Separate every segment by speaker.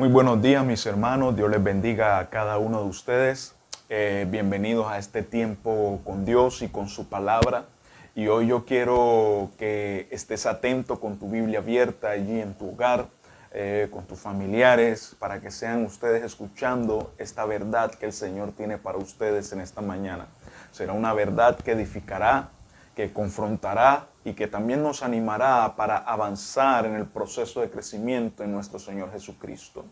Speaker 1: Muy buenos días, mis hermanos. Dios les bendiga a cada uno de ustedes. Bienvenidos a este tiempo con Dios y con su palabra. Y hoy yo quiero que estés atento con tu Biblia abierta allí en tu hogar, con tus familiares, para que sean ustedes escuchando esta verdad que el Señor tiene para ustedes en esta mañana. Será una verdad que edificará, que confrontará y que también nos animará para avanzar en el proceso de crecimiento en nuestro Señor Jesucristo.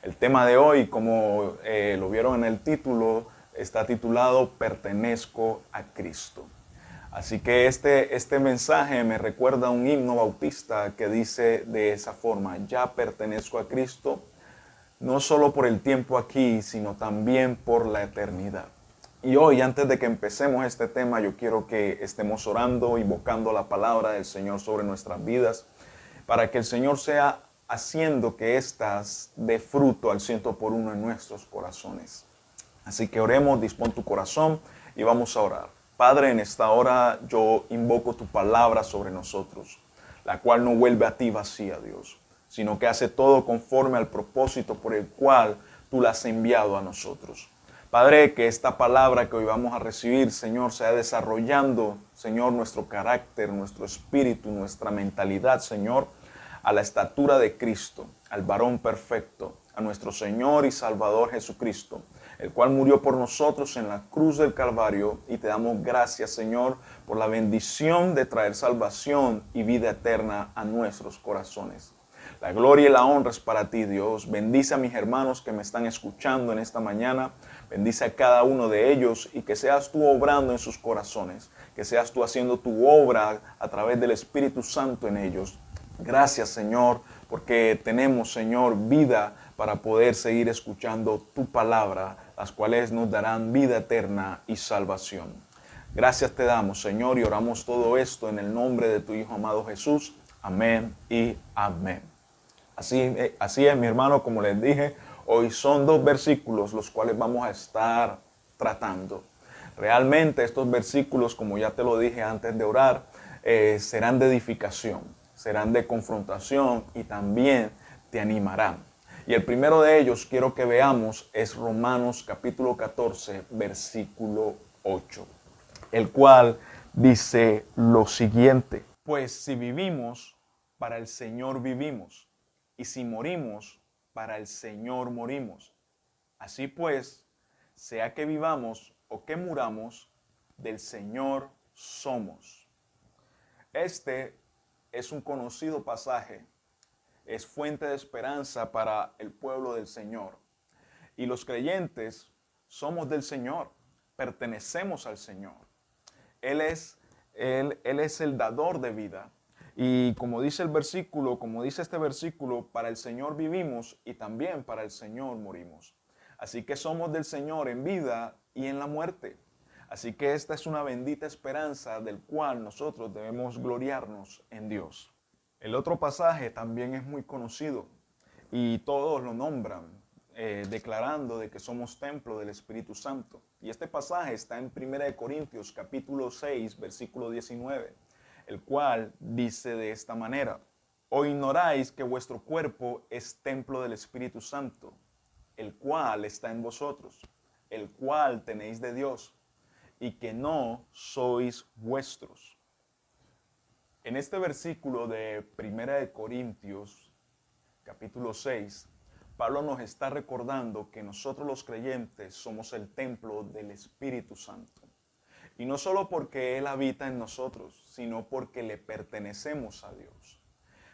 Speaker 1: El tema de hoy, como lo vieron en el título, está titulado Pertenezco a Cristo. Así que este mensaje me recuerda a un himno bautista que dice de esa forma: ya pertenezco a Cristo, no solo por el tiempo aquí, sino también por la eternidad. Y hoy, antes de que empecemos este tema, yo quiero que estemos orando, invocando la palabra del Señor sobre nuestras vidas, para que el Señor sea haciendo que éstas dé fruto al 100% en nuestros corazones. Así que oremos, dispón tu corazón y vamos a orar. Padre, en esta hora yo invoco tu palabra sobre nosotros, la cual no vuelve a ti vacía, Dios, sino que hace todo conforme al propósito por el cual tú la has enviado a nosotros. Padre, que esta palabra que hoy vamos a recibir, Señor, sea desarrollando, Señor, nuestro carácter, nuestro espíritu, nuestra mentalidad, Señor, a la estatura de Cristo, al varón perfecto, a nuestro Señor y Salvador Jesucristo, el cual murió por nosotros en la cruz del Calvario, y te damos gracias, Señor, por la bendición de traer salvación y vida eterna a nuestros corazones. La gloria y la honra es para ti, Dios. Bendice a mis hermanos que me están escuchando en esta mañana. Bendice a cada uno de ellos y que seas tú obrando en sus corazones. Que seas tú haciendo tu obra a través del Espíritu Santo en ellos. Gracias, Señor, porque tenemos, Señor, vida para poder seguir escuchando tu palabra, las cuales nos darán vida eterna y salvación. Gracias te damos, Señor, y oramos todo esto en el nombre de tu Hijo amado Jesús. Amén y amén. Así es, mi hermano, como les dije, hoy son dos versículos los cuales vamos a estar tratando. Realmente estos versículos, como ya te lo dije antes de orar, serán de edificación, serán de confrontación y también te animarán. Y el primero de ellos quiero que veamos es Romanos capítulo 14, versículo 8, el cual dice lo siguiente: pues si vivimos, para el Señor vivimos, y si morimos, para el Señor morimos. Así pues, sea que vivamos o que muramos, del Señor somos. Este es un conocido pasaje, es fuente de esperanza para el pueblo del Señor. Y los creyentes somos del Señor, pertenecemos al Señor. Él es el dador de vida. Y como dice el versículo, como dice este versículo, para el Señor vivimos y también para el Señor morimos. Así que somos del Señor en vida y en la muerte. Así que esta es una bendita esperanza del cual nosotros debemos gloriarnos en Dios. El otro pasaje también es muy conocido y todos lo nombran, declarando de que somos templo del Espíritu Santo. Y este pasaje está en 1 Corintios capítulo 6, versículo 19, el cual dice de esta manera: ¿o ignoráis que vuestro cuerpo es templo del Espíritu Santo, el cual está en vosotros, el cual tenéis de Dios, y que no sois vuestros? En este versículo de 1 Corintios capítulo 6, Pablo nos está recordando que nosotros los creyentes somos el templo del Espíritu Santo. Y no solo porque Él habita en nosotros, sino porque le pertenecemos a Dios.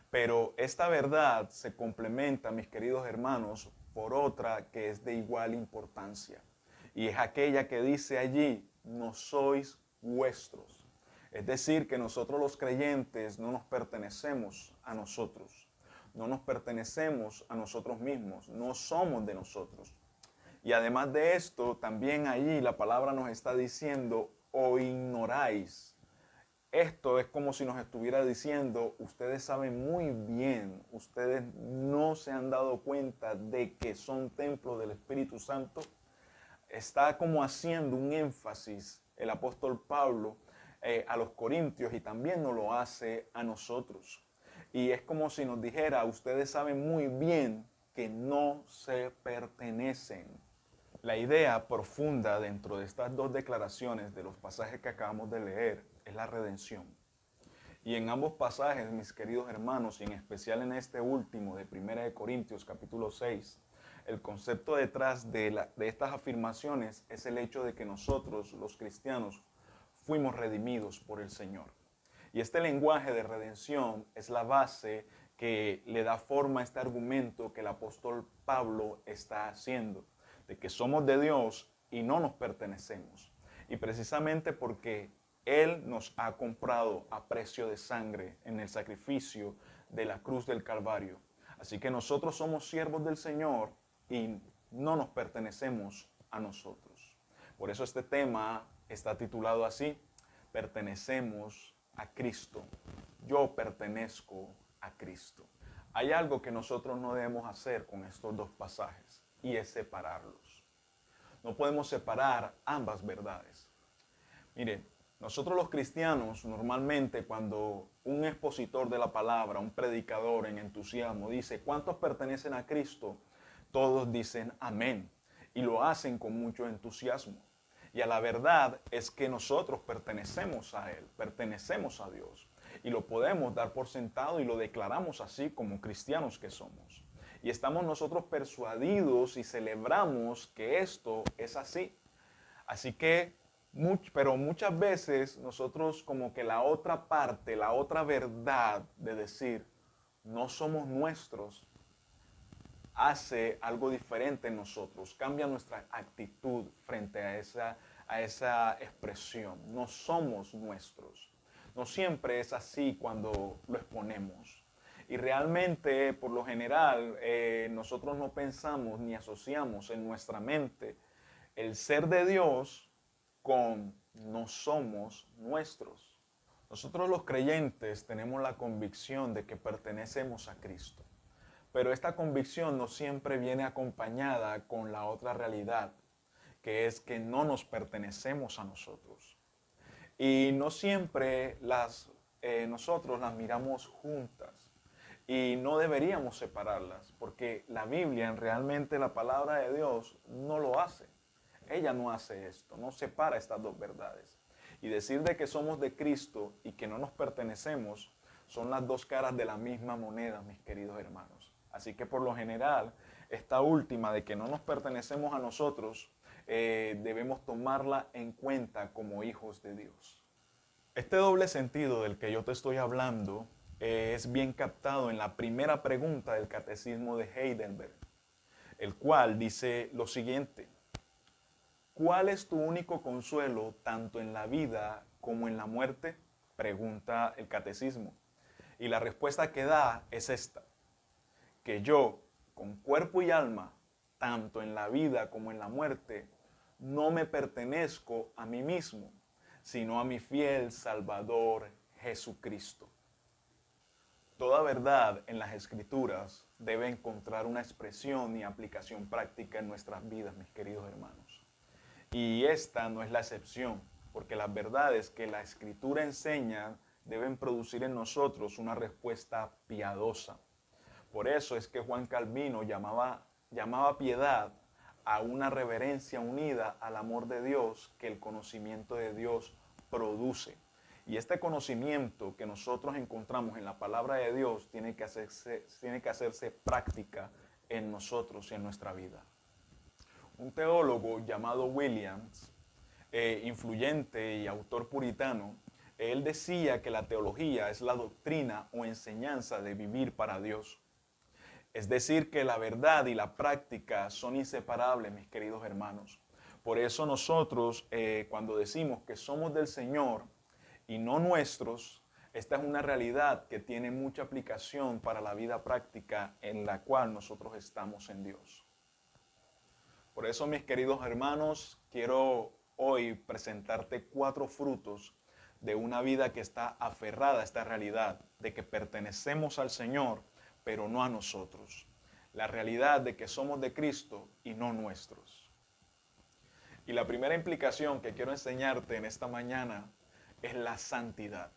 Speaker 1: Pero esta verdad se complementa, mis queridos hermanos, por otra que es de igual importancia. Y es aquella que dice allí: no sois vuestros. Es decir, que nosotros los creyentes no nos pertenecemos a nosotros. No nos pertenecemos a nosotros mismos. No somos de nosotros. Y además de esto, también allí la palabra nos está diciendo: o ignoráis. Esto es como si nos estuviera diciendo: ustedes saben muy bien, ustedes no se han dado cuenta de que son templo del Espíritu Santo. Está como haciendo un énfasis el apóstol Pablo a los corintios, y también nos lo hace a nosotros. Y es como si nos dijera: ustedes saben muy bien que no se pertenecen. La idea profunda dentro de estas dos declaraciones de los pasajes que acabamos de leer es la redención. Y en ambos pasajes, mis queridos hermanos, y en especial en este último de 1 Corintios capítulo 6, el concepto detrás de estas afirmaciones es el hecho de que nosotros, los cristianos, fuimos redimidos por el Señor. Y este lenguaje de redención es la base que le da forma a este argumento que el apóstol Pablo está haciendo, de que somos de Dios y no nos pertenecemos. Y precisamente porque Él nos ha comprado a precio de sangre en el sacrificio de la cruz del Calvario. Así que nosotros somos siervos del Señor y no nos pertenecemos a nosotros. Por eso este tema está titulado así: pertenecemos a Cristo. Yo pertenezco a Cristo. Hay algo que nosotros no debemos hacer con estos dos pasajes y es separarlos. No podemos separar ambas verdades. Mire, nosotros los cristianos normalmente cuando un expositor de la palabra, un predicador en entusiasmo dice ¿cuántos pertenecen a Cristo? Todos dicen amén y lo hacen con mucho entusiasmo. Y a la verdad es que nosotros pertenecemos a Él, pertenecemos a Dios. Y lo podemos dar por sentado y lo declaramos así como cristianos que somos. Y estamos nosotros persuadidos y celebramos que esto es así. Así que, pero muchas veces nosotros como que la otra parte, la otra verdad de decir, no somos nuestros, hace algo diferente en nosotros, cambia nuestra actitud frente a esa expresión. No somos nuestros. No siempre es así cuando lo exponemos. Y realmente, por lo general, nosotros no pensamos ni asociamos en nuestra mente el ser de Dios con no somos nuestros. Nosotros los creyentes tenemos la convicción de que pertenecemos a Cristo. Pero esta convicción no siempre viene acompañada con la otra realidad, que es que no nos pertenecemos a nosotros. Y no siempre nosotros las miramos juntas. Y no deberíamos separarlas, porque la Biblia, realmente la palabra de Dios, no lo hace. Ella no hace esto, no separa estas dos verdades. Y decir de que somos de Cristo y que no nos pertenecemos son las dos caras de la misma moneda, mis queridos hermanos. Así que por lo general, esta última de que no nos pertenecemos a nosotros, debemos tomarla en cuenta como hijos de Dios. Este doble sentido del que yo te estoy hablando es bien captado en la primera pregunta del Catecismo de Heidelberg, el cual dice lo siguiente: ¿cuál es tu único consuelo tanto en la vida como en la muerte? Pregunta el Catecismo. Y la respuesta que da es esta: que yo, con cuerpo y alma, tanto en la vida como en la muerte, no me pertenezco a mí mismo, sino a mi fiel Salvador Jesucristo. Toda verdad en las Escrituras debe encontrar una expresión y aplicación práctica en nuestras vidas, mis queridos hermanos. Y esta no es la excepción, porque las verdades que la Escritura enseña deben producir en nosotros una respuesta piadosa. Por eso es que Juan Calvino llamaba piedad a una reverencia unida al amor de Dios que el conocimiento de Dios produce. Y este conocimiento que nosotros encontramos en la palabra de Dios tiene que hacerse práctica en nosotros y en nuestra vida. Un teólogo llamado Williams, influyente y autor puritano, él decía que la teología es la doctrina o enseñanza de vivir para Dios. Es decir, que la verdad y la práctica son inseparables, mis queridos hermanos. Por eso nosotros, cuando decimos que somos del Señor y no nuestros, esta es una realidad que tiene mucha aplicación para la vida práctica en la cual nosotros estamos en Dios. Por eso, mis queridos hermanos, quiero hoy presentarte 4 frutos de una vida que está aferrada a esta realidad, de que pertenecemos al Señor, pero no a nosotros. La realidad de que somos de Cristo y no nuestros. Y la primera implicación que quiero enseñarte en esta mañana es la santidad.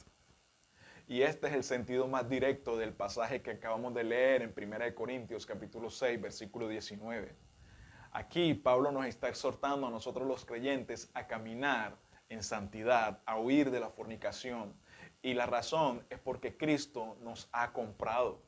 Speaker 1: Y este es el sentido más directo del pasaje que acabamos de leer en 1 Corintios capítulo 6, versículo 19. Aquí Pablo nos está exhortando a nosotros los creyentes a caminar en santidad, a huir de la fornicación. Y la razón es porque Cristo nos ha comprado.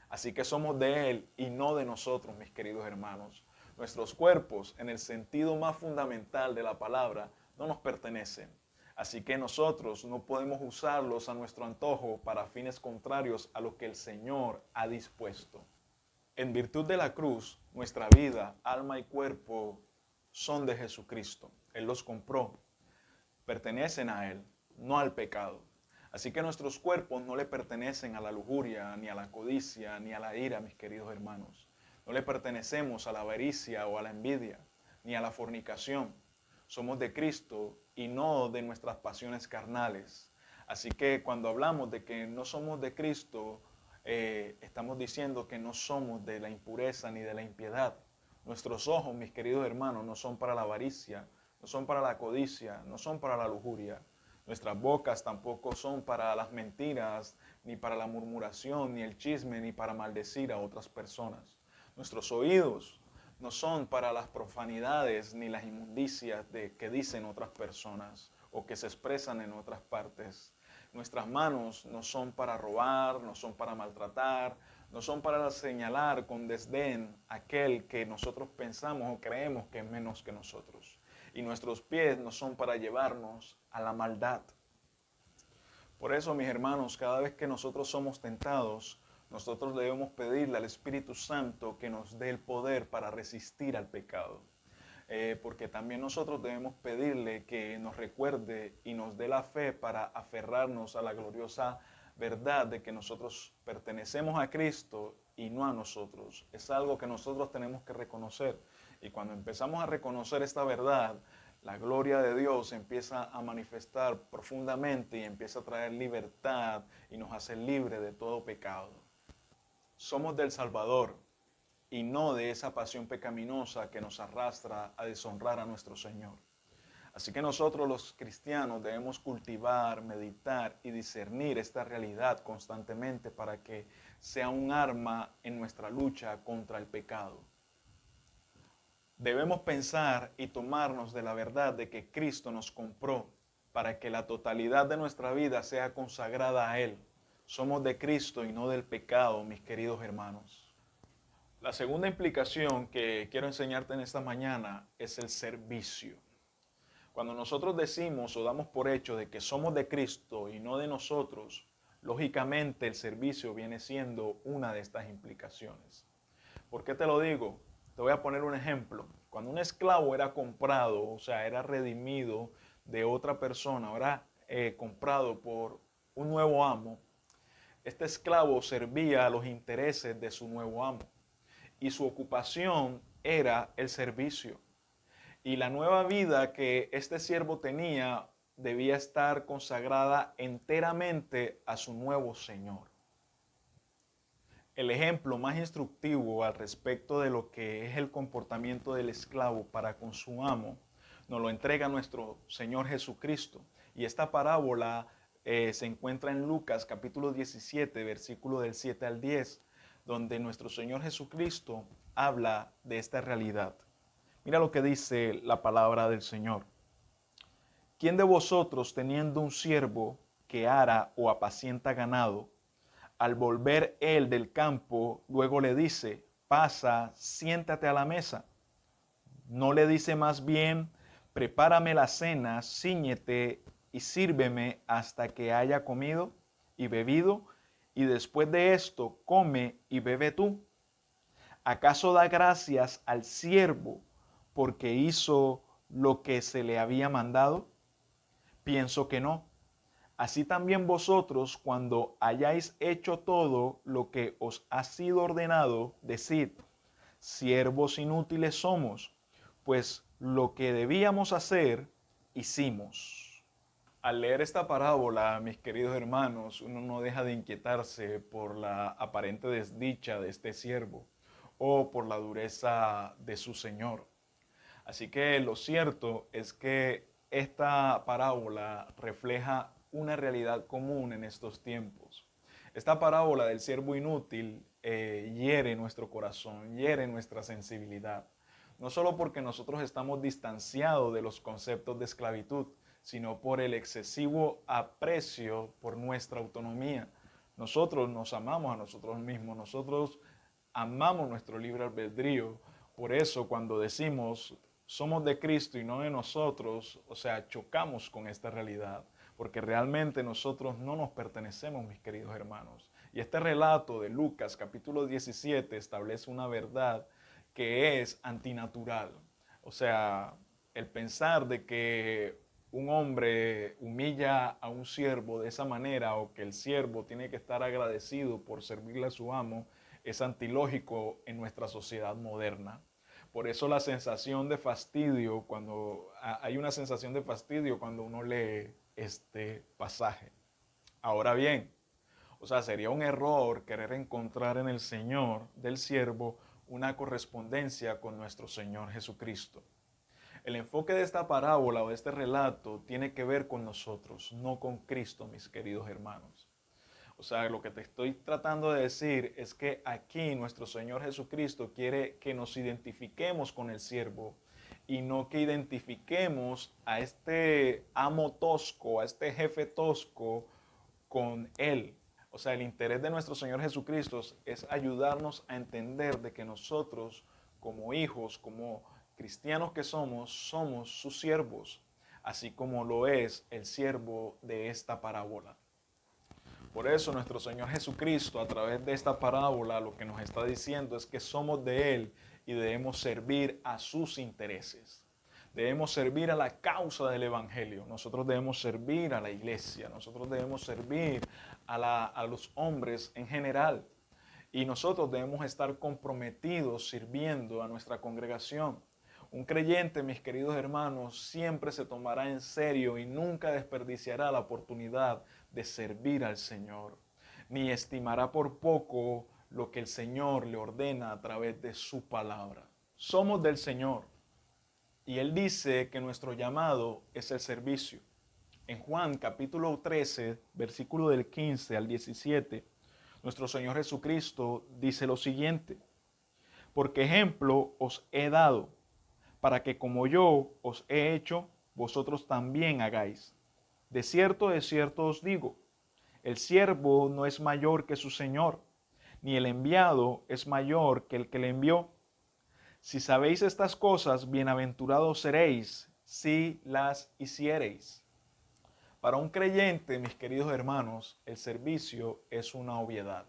Speaker 1: Así que somos de Él y no de nosotros, mis queridos hermanos. Nuestros cuerpos, en el sentido más fundamental de la palabra, no nos pertenecen. Así que nosotros no podemos usarlos a nuestro antojo para fines contrarios a lo que el Señor ha dispuesto. En virtud de la cruz, nuestra vida, alma y cuerpo son de Jesucristo. Él los compró, pertenecen a Él, no al pecado. Así que nuestros cuerpos no le pertenecen a la lujuria, ni a la codicia, ni a la ira, mis queridos hermanos. No le pertenecemos a la avaricia o a la envidia, ni a la fornicación. Somos de Cristo y no de nuestras pasiones carnales. Así que cuando hablamos de que no somos de Cristo, estamos diciendo que no somos de la impureza ni de la impiedad. Nuestros ojos, mis queridos hermanos, no son para la avaricia, no son para la codicia, no son para la lujuria. Nuestras bocas tampoco son para las mentiras, ni para la murmuración, ni el chisme, ni para maldecir a otras personas. Nuestros oídos no son para las profanidades ni las inmundicias que dicen otras personas o que se expresan en otras partes. Nuestras manos no son para robar, no son para maltratar, no son para señalar con desdén a aquel que nosotros pensamos o creemos que es menos que nosotros. Y nuestros pies no son para llevarnos a la maldad. Por eso, mis hermanos, cada vez que nosotros somos tentados, nosotros debemos pedirle al Espíritu Santo que nos dé el poder para resistir al pecado. Porque también nosotros debemos pedirle que nos recuerde y nos dé la fe para aferrarnos a la gloriosa verdad de que nosotros pertenecemos a Cristo y no a nosotros. Es algo que nosotros tenemos que reconocer. Y cuando empezamos a reconocer esta verdad, la gloria de Dios empieza a manifestar profundamente y empieza a traer libertad y nos hace libres de todo pecado. Somos del Salvador y no de esa pasión pecaminosa que nos arrastra a deshonrar a nuestro Señor. Así que nosotros los cristianos debemos cultivar, meditar y discernir esta realidad constantemente para que sea un arma en nuestra lucha contra el pecado. Debemos pensar y tomarnos de la verdad de que Cristo nos compró para que la totalidad de nuestra vida sea consagrada a Él. Somos de Cristo y no del pecado, mis queridos hermanos. La segunda implicación que quiero enseñarte en esta mañana es el servicio. Cuando nosotros decimos o damos por hecho de que somos de Cristo y no de nosotros, lógicamente el servicio viene siendo una de estas implicaciones. ¿Por qué te lo digo? Te voy a poner un ejemplo. Cuando un esclavo era comprado, o sea, era redimido de otra persona, era comprado por un nuevo amo, este esclavo servía a los intereses de su nuevo amo y su ocupación era el servicio. Y la nueva vida que este siervo tenía debía estar consagrada enteramente a su nuevo Señor. El ejemplo más instructivo al respecto de lo que es el comportamiento del esclavo para con su amo nos lo entrega nuestro Señor Jesucristo. Y esta parábola se encuentra en Lucas capítulo 17, versículo del 7 al 10, donde nuestro Señor Jesucristo habla de esta realidad. Mira lo que dice la palabra del Señor. ¿Quién de vosotros, teniendo un siervo que ara o apacienta ganado, al volver él del campo, luego le dice, pasa, siéntate a la mesa? ¿No le dice más bien, prepárame la cena, cíñete y sírveme hasta que haya comido y bebido, y después de esto come y bebe tú? ¿Acaso da gracias al siervo porque hizo lo que se le había mandado? Pienso que no. Así también vosotros, cuando hayáis hecho todo lo que os ha sido ordenado, decid, siervos inútiles somos, pues lo que debíamos hacer, hicimos. Al leer esta parábola, mis queridos hermanos, uno no deja de inquietarse por la aparente desdicha de este siervo o por la dureza de su señor. Así que lo cierto es que esta parábola refleja una realidad común en estos tiempos. Esta parábola del siervo inútil hiere nuestro corazón, hiere nuestra sensibilidad. No solo porque nosotros estamos distanciados de los conceptos de esclavitud, sino por el excesivo aprecio por nuestra autonomía. Nosotros nos amamos a nosotros mismos, nosotros amamos nuestro libre albedrío. Por eso cuando decimos somos de Cristo y no de nosotros, o sea, chocamos con esta realidad, porque realmente nosotros no nos pertenecemos, mis queridos hermanos. Y este relato de Lucas capítulo 17 establece una verdad que es antinatural. O sea, el pensar de que un hombre humilla a un siervo de esa manera o que el siervo tiene que estar agradecido por servirle a su amo es antilógico en nuestra sociedad moderna. Por eso la sensación de fastidio, hay una sensación de fastidio cuando uno lee este pasaje. Ahora bien, o sea, sería un error querer encontrar en el Señor del siervo una correspondencia con nuestro Señor Jesucristo. El enfoque de esta parábola o de este relato tiene que ver con nosotros, no con Cristo, mis queridos hermanos. O sea, lo que te estoy tratando de decir es que aquí nuestro Señor Jesucristo quiere que nos identifiquemos con el siervo y no que identifiquemos a este amo tosco, a este jefe tosco con él. O sea, el interés de nuestro Señor Jesucristo es ayudarnos a entender de que nosotros como hijos, como cristianos que somos sus siervos, así como lo es el siervo de esta parábola. Por eso nuestro Señor Jesucristo a través de esta parábola lo que nos está diciendo es que somos de Él y debemos servir a sus intereses. Debemos servir a la causa del Evangelio. Nosotros debemos servir a la iglesia. Nosotros debemos servir a los hombres en general. Y nosotros debemos estar comprometidos sirviendo a nuestra congregación. Un creyente, mis queridos hermanos, siempre se tomará en serio y nunca desperdiciará la oportunidad de servir al Señor, ni estimará por poco lo que el Señor le ordena a través de su palabra. Somos del Señor y Él dice que nuestro llamado es el servicio. En Juan capítulo 13, versículo del 15 al 17, nuestro Señor Jesucristo dice lo siguiente: porque ejemplo os he dado, para que como yo os he hecho, vosotros también hagáis. De cierto os digo, el siervo no es mayor que su Señor, ni el enviado es mayor que el que le envió. Si sabéis estas cosas, bienaventurados seréis si las hiciereis. Para un creyente, mis queridos hermanos, el servicio es una obviedad.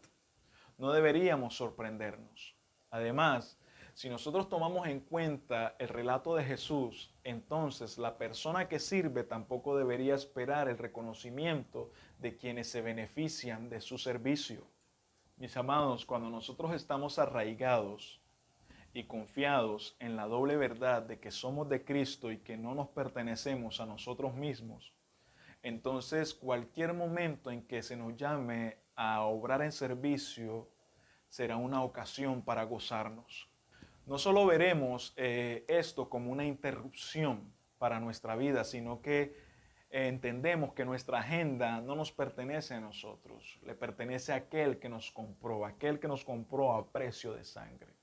Speaker 1: No deberíamos sorprendernos. Además, si nosotros tomamos en cuenta el relato de Jesús, entonces la persona que sirve tampoco debería esperar el reconocimiento de quienes se benefician de su servicio. Mis amados, cuando nosotros estamos arraigados y confiados en la doble verdad de que somos de Cristo y que no nos pertenecemos a nosotros mismos, entonces cualquier momento en que se nos llame a obrar en servicio será una ocasión para gozarnos. No solo veremos esto como una interrupción para nuestra vida, sino que entendemos que nuestra agenda no nos pertenece a nosotros, le pertenece a aquel que nos compró a precio de sangre.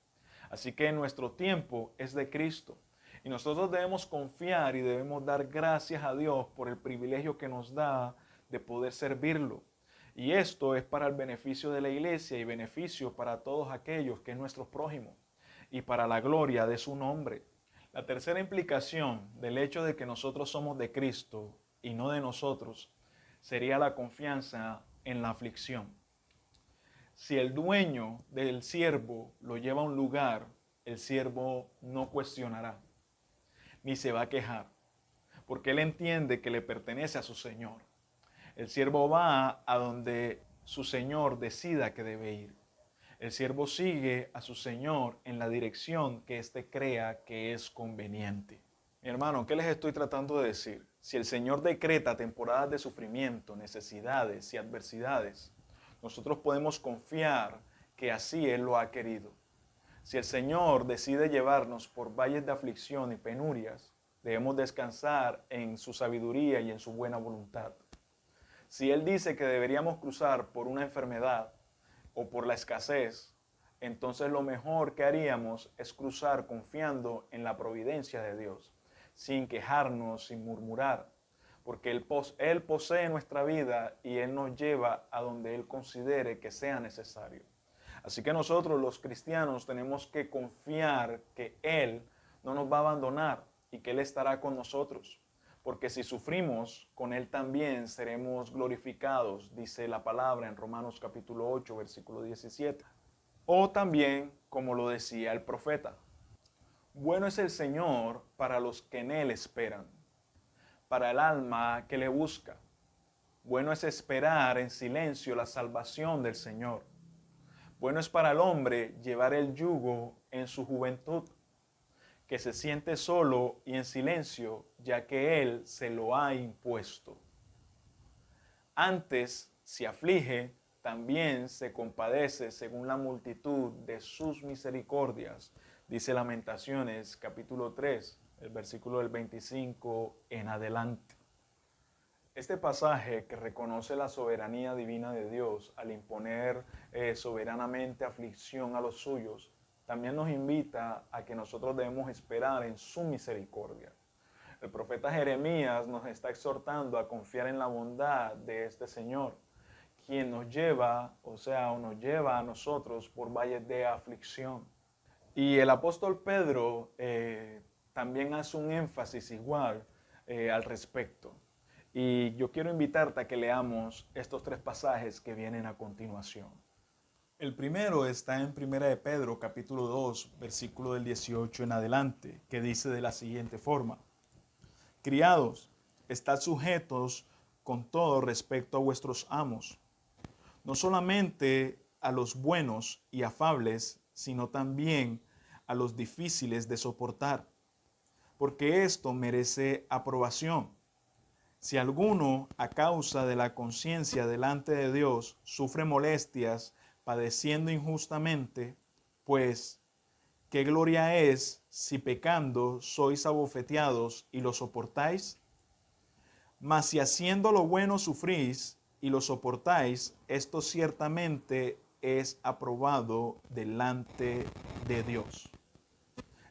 Speaker 1: Así que nuestro tiempo es de Cristo y nosotros debemos confiar y debemos dar gracias a Dios por el privilegio que nos da de poder servirlo. Y esto es para el beneficio de la iglesia y beneficio para todos aquellos que es nuestro prójimo y para la gloria de su nombre. La tercera implicación del hecho de que nosotros somos de Cristo y no de nosotros sería la confianza en la aflicción. Si el dueño del siervo lo lleva a un lugar, el siervo no cuestionará, ni se va a quejar, porque él entiende que le pertenece a su Señor. El siervo va a donde su Señor decida que debe ir. El siervo sigue a su Señor en la dirección que éste crea que es conveniente. Mi hermano, ¿qué les estoy tratando de decir? Si el Señor decreta temporadas de sufrimiento, necesidades y adversidades, nosotros podemos confiar que así Él lo ha querido. Si el Señor decide llevarnos por valles de aflicción y penurias, debemos descansar en su sabiduría y en su buena voluntad. Si Él dice que deberíamos cruzar por una enfermedad o por la escasez, entonces lo mejor que haríamos es cruzar confiando en la providencia de Dios, sin quejarnos, sin murmurar, porque Él posee nuestra vida y Él nos lleva a donde Él considere que sea necesario. Así que nosotros los cristianos tenemos que confiar que Él no nos va a abandonar y que Él estará con nosotros. Porque si sufrimos, con Él también seremos glorificados, dice la palabra en Romanos capítulo 8, versículo 17. O también, como lo decía el profeta, bueno es el Señor para los que en Él esperan, para el alma que le busca. Bueno es esperar en silencio la salvación del Señor. Bueno es para el hombre llevar el yugo en su juventud, que se siente solo y en silencio, ya que Él se lo ha impuesto. Antes se aflige, también se compadece según la multitud de sus misericordias, dice Lamentaciones capítulo 3, el versículo del 25 en adelante. Este pasaje que reconoce la soberanía divina de Dios al imponer soberanamente aflicción a los suyos, también nos invita a que nosotros debemos esperar en su misericordia. El profeta Jeremías nos está exhortando a confiar en la bondad de este Señor, quien nos lleva, nos lleva a nosotros por valles de aflicción. Y el apóstol Pedro también hace un énfasis igual al respecto. Y yo quiero invitarte a que leamos estos tres pasajes que vienen a continuación. El primero está en 1 de Pedro, capítulo 2, versículo del 18 en adelante, que dice de la siguiente forma: Criados, estad sujetos con todo respecto a vuestros amos, no solamente a los buenos y afables, sino también a los difíciles de soportar, porque esto merece aprobación. Si alguno, a causa de la conciencia delante de Dios, sufre molestias, padeciendo injustamente, pues, ¿qué gloria es si pecando sois abofeteados y lo soportáis? Mas si haciendo lo bueno sufrís y lo soportáis, esto ciertamente es aprobado delante de Dios.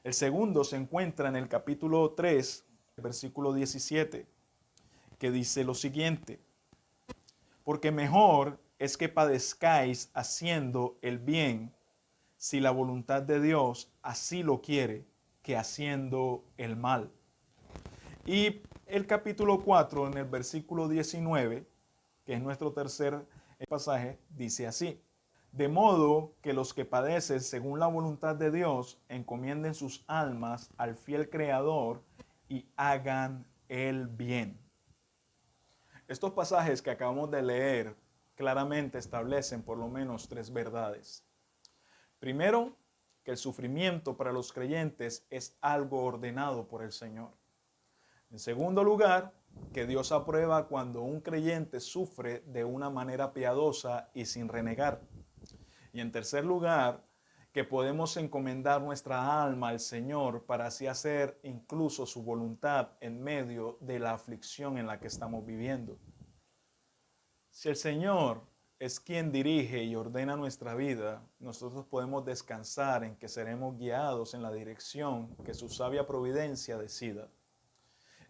Speaker 1: El segundo se encuentra en el capítulo 3, versículo 17, que dice lo siguiente: porque mejor es que padezcáis haciendo el bien, si la voluntad de Dios así lo quiere, que haciendo el mal. Y el capítulo 4, en el versículo 19, que es nuestro tercer pasaje, dice así: de modo que los que padecen según la voluntad de Dios encomienden sus almas al fiel Creador y hagan el bien. Estos pasajes que acabamos de leer claramente establecen por lo menos tres verdades. Primero, que el sufrimiento para los creyentes es algo ordenado por el Señor. En segundo lugar, que Dios aprueba cuando un creyente sufre de una manera piadosa y sin renegar. Y en tercer lugar, que podemos encomendar nuestra alma al Señor para así hacer incluso su voluntad en medio de la aflicción en la que estamos viviendo. Si el Señor es quien dirige y ordena nuestra vida, nosotros podemos descansar en que seremos guiados en la dirección que su sabia providencia decida.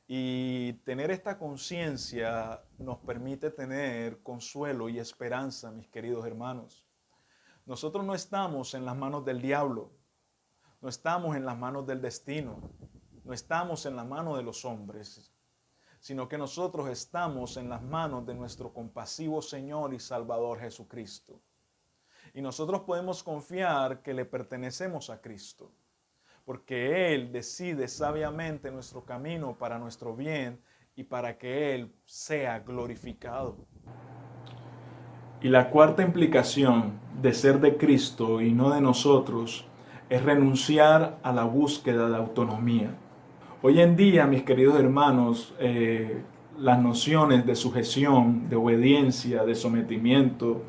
Speaker 1: Y tener esta conciencia nos permite tener consuelo y esperanza, mis queridos hermanos. Nosotros no estamos en las manos del diablo, no estamos en las manos del destino, no estamos en la mano de los hombres, sino que nosotros estamos en las manos de nuestro compasivo Señor y Salvador Jesucristo. Y nosotros podemos confiar que le pertenecemos a Cristo, porque Él decide sabiamente nuestro camino para nuestro bien y para que Él sea glorificado. Y la cuarta implicación de ser de Cristo y no de nosotros es renunciar a la búsqueda de autonomía. Hoy en día, mis queridos hermanos, las nociones de sujeción, de obediencia, de sometimiento,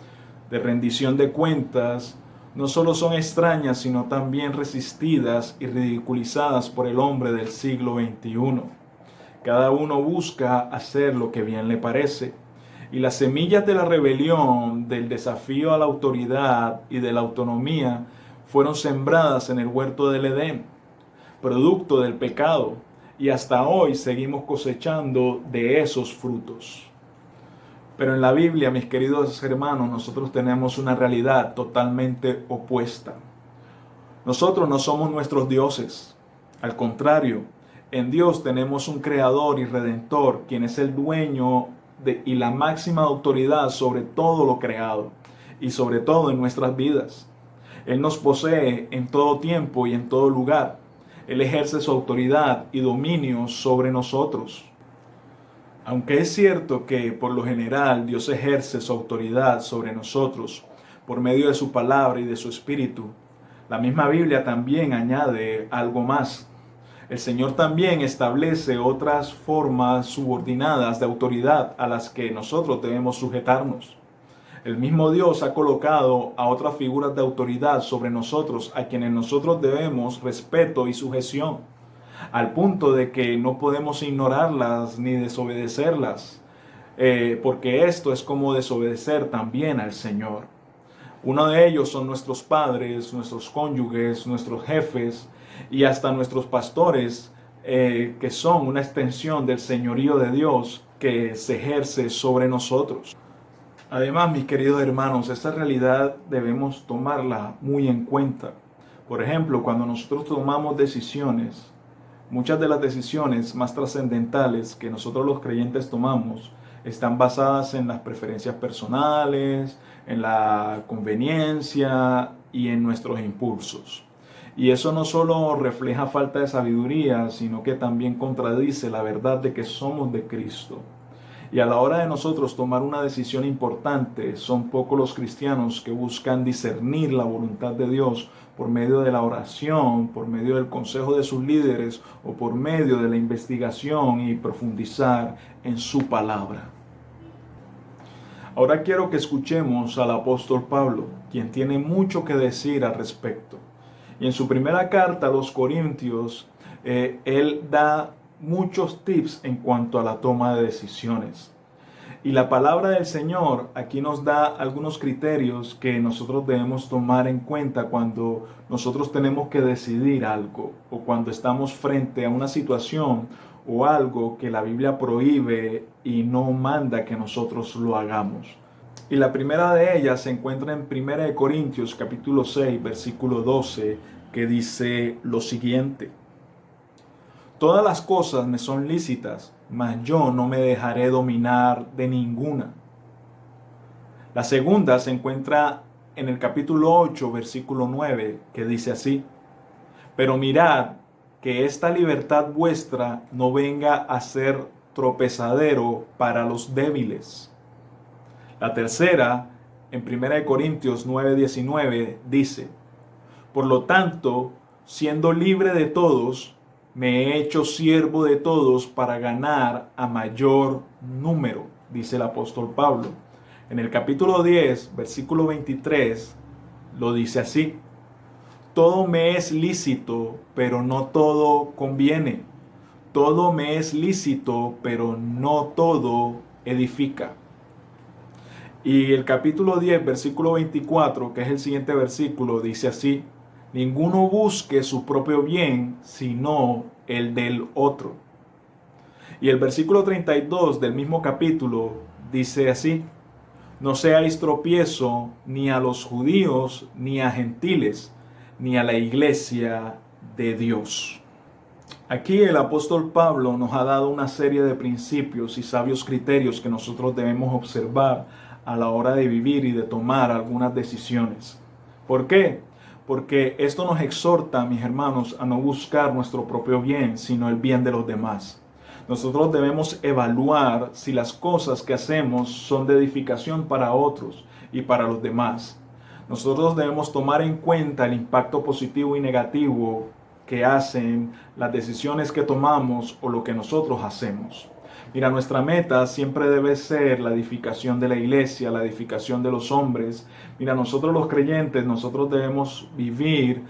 Speaker 1: de rendición de cuentas, no solo son extrañas, sino también resistidas y ridiculizadas por el hombre del siglo XXI. Cada uno busca hacer lo que bien le parece.
Speaker 2: Y las semillas de la rebelión, del desafío a la autoridad y de la autonomía fueron sembradas en el huerto del Edén, producto del pecado, y hasta hoy seguimos cosechando de esos frutos. Pero en la Biblia, mis queridos hermanos, nosotros tenemos una realidad totalmente opuesta. Nosotros no somos nuestros dioses. Al contrario, en Dios tenemos un creador y redentor, quien es el dueño y la máxima autoridad sobre todo lo creado y sobre todo en nuestras vidas. Él nos posee en todo tiempo y en todo lugar. Él ejerce su autoridad y dominio sobre nosotros. Aunque es cierto que por lo general Dios ejerce su autoridad sobre nosotros por medio de su palabra y de su espíritu, la misma Biblia también añade algo más. El Señor también establece otras formas subordinadas de autoridad a las que nosotros debemos sujetarnos. El mismo Dios ha colocado a otras figuras de autoridad sobre nosotros, a quienes nosotros debemos respeto y sujeción, al punto de que no podemos ignorarlas ni desobedecerlas, porque esto es como desobedecer también al Señor. Uno de ellos son nuestros padres, nuestros cónyuges, nuestros jefes y hasta nuestros pastores, que son una extensión del señorío de Dios que se ejerce sobre nosotros. Además, mis queridos hermanos, esta realidad debemos tomarla muy en cuenta. Por ejemplo, cuando nosotros tomamos decisiones, muchas de las decisiones más trascendentales que nosotros los creyentes tomamos están basadas en las preferencias personales, en la conveniencia y en nuestros impulsos. Y eso no solo refleja falta de sabiduría, sino que también contradice la verdad de que somos de Cristo. Y a la hora de nosotros tomar una decisión importante, son pocos los cristianos que buscan discernir la voluntad de Dios por medio de la oración, por medio del consejo de sus líderes o por medio de la investigación y profundizar en su palabra. Ahora quiero que escuchemos al apóstol Pablo, quien tiene mucho que decir al respecto. Y en su primera carta a los Corintios, él da muchos tips en cuanto a la toma de decisiones. Y la palabra del Señor aquí nos da algunos criterios que nosotros debemos tomar en cuenta cuando nosotros tenemos que decidir algo o cuando estamos frente a una situación o algo que la Biblia prohíbe y no manda que nosotros lo hagamos. Y la primera de ellas se encuentra en 1 Corintios capítulo 6, versículo 12, que dice lo siguiente: todas las cosas me son lícitas, mas yo no me dejaré dominar de ninguna. La segunda se encuentra en el capítulo 8, versículo 9, que dice así: pero mirad que esta libertad vuestra no venga a ser tropezadero para los débiles. La tercera, en 1 Corintios 9, 19, dice: por lo tanto, siendo libre de todos, me he hecho siervo de todos para ganar a mayor número, dice el apóstol Pablo. En el capítulo 10, versículo 23, lo dice así: todo me es lícito, pero no todo conviene. Todo me es lícito, pero no todo edifica. Y el capítulo 10, versículo 24, que es el siguiente versículo, dice así: ninguno busque su propio bien, sino el del otro. Y el versículo 32 del mismo capítulo dice así: no seáis tropiezo ni a los judíos, ni a gentiles, ni a la iglesia de Dios. Aquí el apóstol Pablo nos ha dado una serie de principios y sabios criterios que nosotros debemos observar a la hora de vivir y de tomar algunas decisiones. ¿Por qué? Porque esto nos exhorta, mis hermanos, a no buscar nuestro propio bien, sino el bien de los demás. Nosotros debemos evaluar si las cosas que hacemos son de edificación para otros y para los demás. Nosotros debemos tomar en cuenta el impacto positivo y negativo que hacen las decisiones que tomamos o lo que nosotros hacemos. Mira, nuestra meta siempre debe ser la edificación de la iglesia, la edificación de los hombres. Mira, nosotros los creyentes, nosotros debemos vivir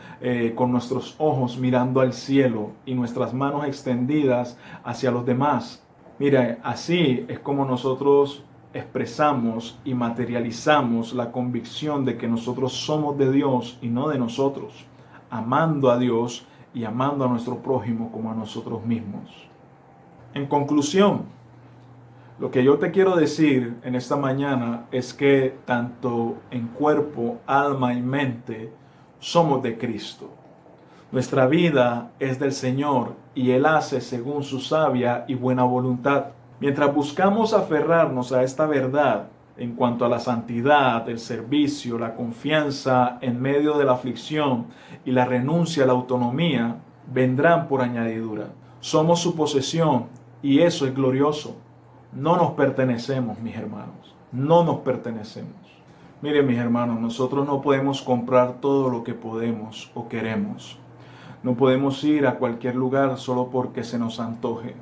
Speaker 2: con nuestros ojos mirando al cielo y nuestras manos extendidas hacia los demás. Mira, así es como nosotros expresamos y materializamos la convicción de que nosotros somos de Dios y no de nosotros, amando a Dios y amando a nuestro prójimo como a nosotros mismos. En conclusión, lo que yo te quiero decir en esta mañana es que tanto en cuerpo, alma y mente somos de Cristo. Nuestra vida es del Señor y Él hace según su sabia y buena voluntad. Mientras buscamos aferrarnos a esta verdad en cuanto a la santidad, el servicio, la confianza en medio de la aflicción y la renuncia a la autonomía, vendrán por añadidura. Somos su posesión y eso es glorioso. No nos pertenecemos, mis hermanos. No nos pertenecemos. Miren, mis hermanos, nosotros no podemos comprar todo lo que podemos o queremos. No podemos ir a cualquier lugar solo porque se nos antoje.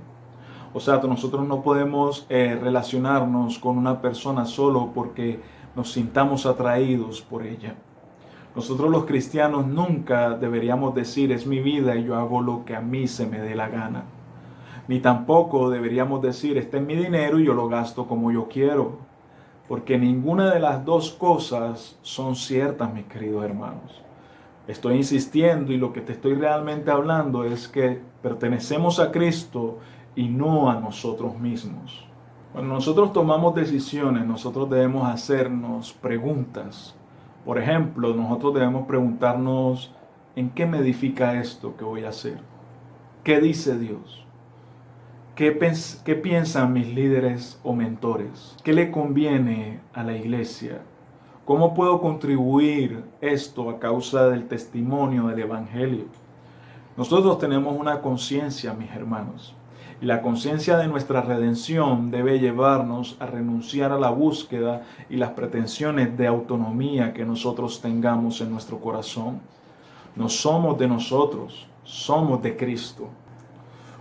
Speaker 2: O sea, nosotros no podemos relacionarnos con una persona solo porque nos sintamos atraídos por ella. Nosotros los cristianos nunca deberíamos decir es mi vida y yo hago lo que a mí se me dé la gana. Ni tampoco deberíamos decir este es mi dinero y yo lo gasto como yo quiero. Porque ninguna de las dos cosas son ciertas, mis queridos hermanos. Estoy insistiendo y lo que te estoy realmente hablando es que pertenecemos a Cristo y no a nosotros mismos. Cuando nosotros tomamos decisiones, nosotros debemos hacernos preguntas. Por ejemplo, nosotros debemos preguntarnos, ¿en qué me edifica esto que voy a hacer? ¿Qué dice Dios? ¿Qué piensan mis líderes o mentores? ¿Qué le conviene a la iglesia? ¿Cómo puedo contribuir esto a causa del testimonio del Evangelio? Nosotros tenemos una conciencia, mis hermanos, y la conciencia de nuestra redención debe llevarnos a renunciar a la búsqueda y las pretensiones de autonomía que nosotros tengamos en nuestro corazón. No somos de nosotros, somos de Cristo.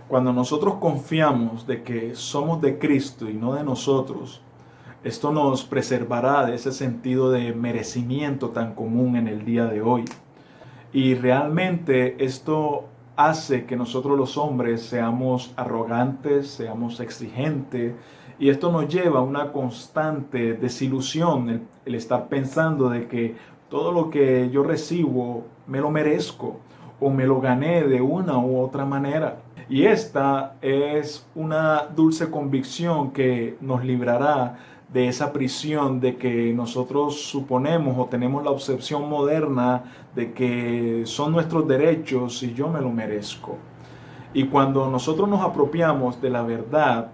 Speaker 2: Cuando nosotros confiamos de que somos de Cristo y no de nosotros, esto nos preservará de ese sentido de merecimiento tan común en el día de hoy. Y realmente esto hace que nosotros los hombres seamos arrogantes, seamos exigentes, y esto nos lleva a una constante desilusión, el estar pensando de que todo lo que yo recibo me lo merezco o me lo gané de una u otra manera. Y esta es una dulce convicción que nos librará de esa prisión de que nosotros suponemos o tenemos la obsesión moderna de que son nuestros derechos y yo me lo merezco. Y cuando nosotros nos apropiamos de la verdad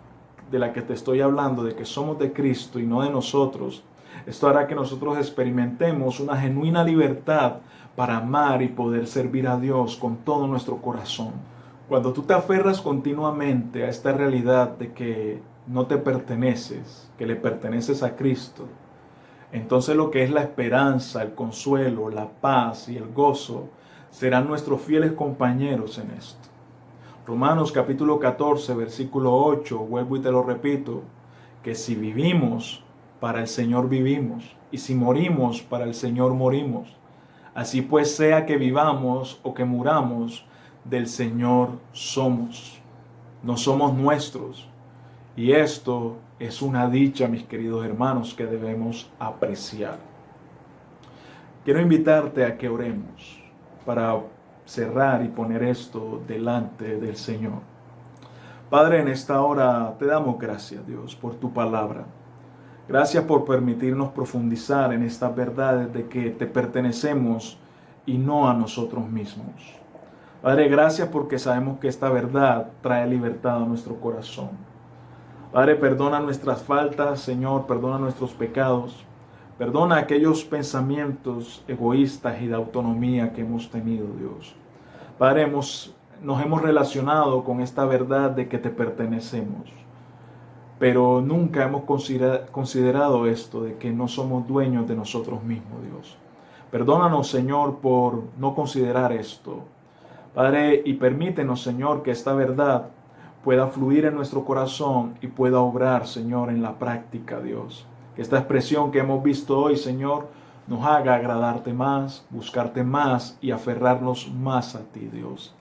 Speaker 2: de la que te estoy hablando, de que somos de Cristo y no de nosotros, esto hará que nosotros experimentemos una genuina libertad para amar y poder servir a Dios con todo nuestro corazón. Cuando tú te aferras continuamente a esta realidad de que no te perteneces, que le perteneces a Cristo, entonces lo que es la esperanza, el consuelo, la paz y el gozo serán nuestros fieles compañeros en esto. Romanos capítulo 14, versículo 8, vuelvo y te lo repito, que si vivimos, para el Señor vivimos, y si morimos, para el Señor morimos. Así pues, sea que vivamos o que muramos, del Señor somos. No somos nuestros. Y esto es una dicha, mis queridos hermanos, que debemos apreciar. Quiero invitarte a que oremos para cerrar y poner esto delante del Señor. Padre, en esta hora te damos gracias, Dios, por tu palabra. Gracias por permitirnos profundizar en estas verdades de que te pertenecemos y no a nosotros mismos. Padre, gracias porque sabemos que esta verdad trae libertad a nuestro corazón. Padre, perdona nuestras faltas, Señor, perdona nuestros pecados. Perdona aquellos pensamientos egoístas y de autonomía que hemos tenido, Dios. Padre, nos hemos relacionado con esta verdad de que te pertenecemos. Pero nunca hemos considerado esto de que no somos dueños de nosotros mismos, Dios. Perdónanos, Señor, por no considerar esto. Padre, y permítenos, Señor, que esta verdad pueda fluir en nuestro corazón y pueda obrar, Señor, en la práctica, Dios. Que esta expresión que hemos visto hoy, Señor, nos haga agradarte más, buscarte más y aferrarnos más a ti, Dios.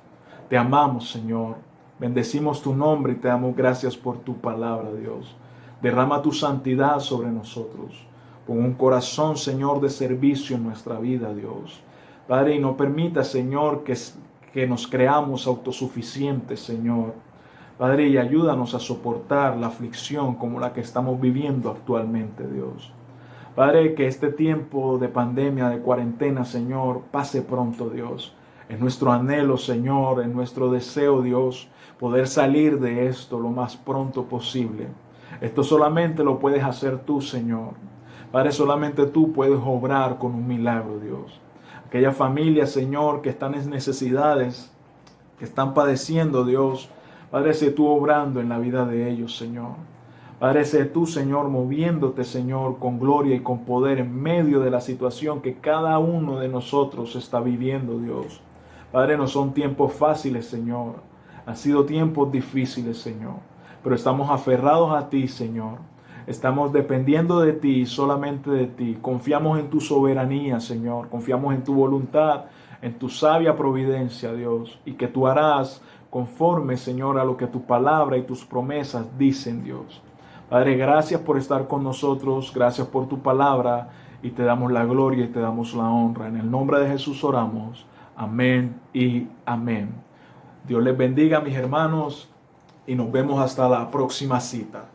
Speaker 2: Te amamos, Señor. Bendecimos tu nombre y te damos gracias por tu palabra, Dios. Derrama tu santidad sobre nosotros. Pon un corazón, Señor, de servicio en nuestra vida, Dios. Padre, y no permita, Señor, que nos creamos autosuficientes, Señor. Padre, y ayúdanos a soportar la aflicción como la que estamos viviendo actualmente, Dios. Padre, que este tiempo de pandemia, de cuarentena, Señor, pase pronto, Dios. Es nuestro anhelo, Señor, es nuestro deseo, Dios, poder salir de esto lo más pronto posible. Esto solamente lo puedes hacer tú, Señor. Padre, solamente tú puedes obrar con un milagro, Dios. Aquellas familias, Señor, que están en necesidades, que están padeciendo, Dios. Padre, sé tú obrando en la vida de ellos, Señor. Padre, sé tú, Señor, moviéndote, Señor, con gloria y con poder en medio de la situación que cada uno de nosotros está viviendo, Dios. Padre, no son tiempos fáciles, Señor. Han sido tiempos difíciles, Señor. Pero estamos aferrados a ti, Señor. Estamos dependiendo de ti, solamente de ti. Confiamos en tu soberanía, Señor. Confiamos en tu voluntad, en tu sabia providencia, Dios. Y que tú harás conforme, Señor, a lo que tu palabra y tus promesas dicen, Dios. Padre, gracias por estar con nosotros. Gracias por tu palabra. Y te damos la gloria y te damos la honra. En el nombre de Jesús oramos. Amén y amén. Dios les bendiga, mis hermanos. Y nos vemos hasta la próxima cita.